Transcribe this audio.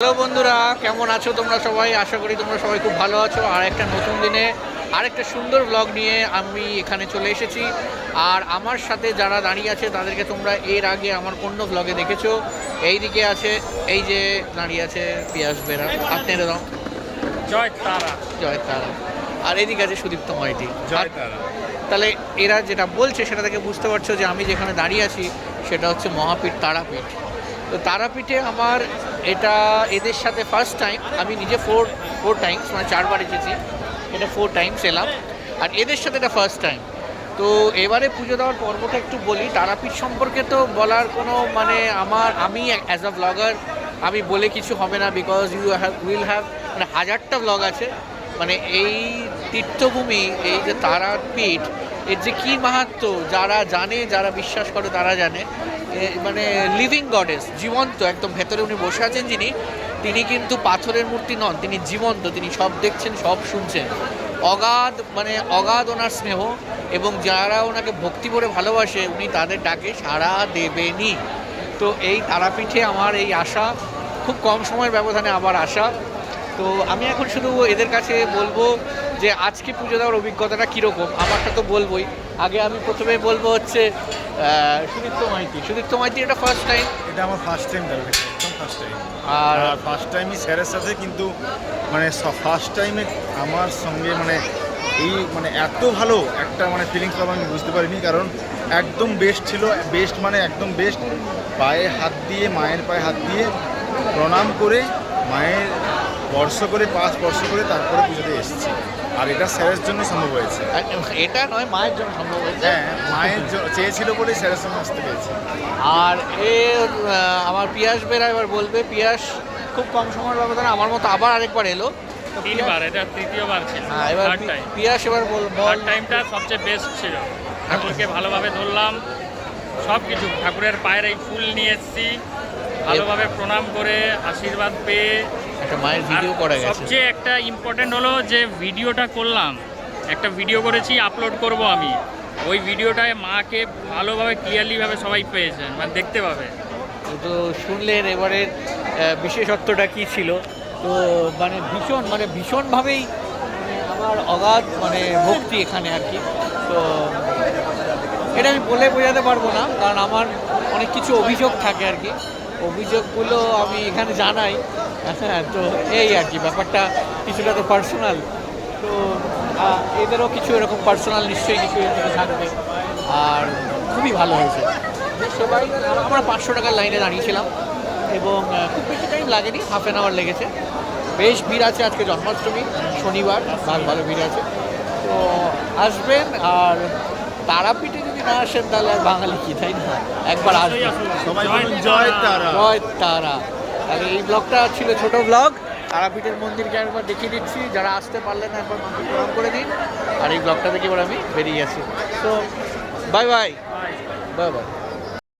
Hello বন্ধুরা, কেমন আছো তোমরা সবাই? আশা করি তোমরা সবাই খুব ভালো আছো। আর একটা নতুন দিনে আরেকটা সুন্দর ব্লগ নিয়ে আমি এখানে চলে এসেছি। আর আমার সাথে যারা দাঁড়িয়ে আছে তাদেরকে তোমরা এর আগে আমার অন্য ব্লগে দেখেছো। এই দিকে আছে, এই যে দাঁড়িয়ে আছে পিয়াস বেরা, আপনারা দাও, জয় তারা। জয় তারা। আর এদিকে আছে সুদীপ্ত মাইতি, জয় তারা। তাহলে এরা যেটা বলছে সেটা থেকে বুঝতে পারছো যে আমি যেখানে দাঁড়িয়ে আছি সেটা হচ্ছে মহাপীঠ তারাপীঠ। তো তারাপীঠে আমার এটা এদের সাথে ফার্স্ট টাইম। আমি নিজে ফোর টাইমস মানে 4বার এসেছি, এটা 4 টাইমস এলাম। আর এদের সাথে এটা ফার্স্ট টাইম। তো এবারে পুজো দেওয়ার পর্বটা একটু বলি। তারাপীঠ সম্পর্কে তো বলার কোনো মানে আমি অ্যাজ আ ব্লগার আমি বলে কিছু হবে না, বিকজ উইল হ্যাভ মানে হাজারটা ব্লগ আছে। মানে এই তীর্থভূমি, এই যে তারাপীঠ, এর যে কী মাহাত্ম্য যারা জানে, যারা বিশ্বাস করে তারা জানে। মানে লিভিং গডেস, জীবন্ত একদম ভেতরে উনি বসে আছেন যিনি, তিনি কিন্তু পাথরের মূর্তি নন, তিনি জীবন্ত, তিনি সব দেখছেন, সব শুনছেন। অগাধ ওনার স্নেহ, এবং যারা ওনাকে ভক্তি করে ভালোবাসে উনি তাদের ডাকে সাড়া দেবেনই। তো এই তারাপীঠে আমার এই আশা, খুব কম সময়ের ব্যবধানে আবার আসা। তো আমি এখন শুধু এদের কাছে বলবো যে আজকে পুজো দেওয়ার অভিজ্ঞতাটা কীরকম। আমারটা তো বলবোই। আগে আমি প্রথমে বলবো হচ্ছে সুদীপ্ত মাইতি এটা ফার্স্ট টাইম। এটা আমার ফার্স্ট টাইম একদম ফার্স্ট টাইম। আর ফার্স্ট টাইমই স্যারের সাথে, কিন্তু মানে ফার্স্ট টাইমে আমার সঙ্গে মানে এই মানে এত ভালো একটা মানে ফিলিংস পাবো আমি বুঝতে পারিনি। কারণ একদম বেস্ট ছিল, বেস্ট মানে একদম বেস্ট। পায়ে হাত দিয়ে, মায়ের পায়ে হাত দিয়ে প্রণাম করে, মায়ের পা স্পর্শ করে তারপরে পুজোতে এসেছি। আর এটা স্যারের জন্য সম্ভব হয়েছে, এটা নয়, মায়ের জন্য সম্ভব হয়েছে। হ্যাঁ, মায়ের চেয়েছিল বলেই স্যারের সঙ্গে আসতে পেরেছি। আর আমার পিয়াস বেরা এবার বলবে। পিয়াস খুব কম সময়ের ব্যবধানে আমার মতো আবার আরেকবার এলো। তিনবার, এটা তৃতীয়বার ছিল। হ্যাঁ, এবার পিয়াস এবার থার্ড টাইমটা সবচেয়ে বেস্ট ছিল। ঠাকুরকে ভালোভাবে ধরলাম, সব কিছু ঠাকুরের পায়ের এই ফুল নিয়ে এসেছি, ভালোভাবে প্রণাম করে আশীর্বাদ পেয়ে একটা মায়ের ভিডিও করা গেছে। সবচেয়ে একটা ইম্পর্টেন্ট হলো যে ভিডিওটা করলাম, একটা ভিডিও করেছি, আপলোড করব আমি। ওই ভিডিওটায় মাকে ভালোভাবে ক্লিয়ারলিভাবে সবাই পেয়েছেন, মানে দেখতে পাবে। তো শুনলেন এবারের বিশেষত্বটা কী ছিল। তো ভীষণভাবেই আমার অগাধ ভক্তি এখানে আর কি। তো এটা আমি বলে বোঝাতে পারবো না, কারণ আমার অনেক কিছু অভিযোগ থাকে আর কি। অভিযোগগুলো আমি এখানে জানাই। হ্যাঁ, তো এই আর কি ব্যাপারটা কিছুটা তো পার্সোনাল। তো এদেরও কিছু এরকম পার্সোনাল নিশ্চয়ই কিছু থাকবে। আর খুবই ভালো হয়েছে। সবাই আমরা 500 টাকার লাইনে দাঁড়িয়েছিলাম, এবং খুব বেশি টাইম লাগেনি, হাফ অ্যান আওয়ার লেগেছে। বেশ ভিড় আছে, আজকে জন্মাষ্টমী, শনিবার, ভালো ভিড় আছে। তো আসবেন। আর তারাপীঠে যদি না আসেন তাহলে আর বাঙালি কি, তাই না? একবার আসবেন। সবাই বলুন জয় তারা। জয় তারা। আর এই ব্লগটা ছিল ছোট ব্লগ। তারাপীঠের মন্দিরকে একবার দেখিয়ে দিচ্ছি, যারা আসতে পারলেন একবার মন্দির প্রণাম করে দিন। আর এই ব্লগটা থেকে এবার আমি বেরিয়ে গেছি। তো বাই বাই।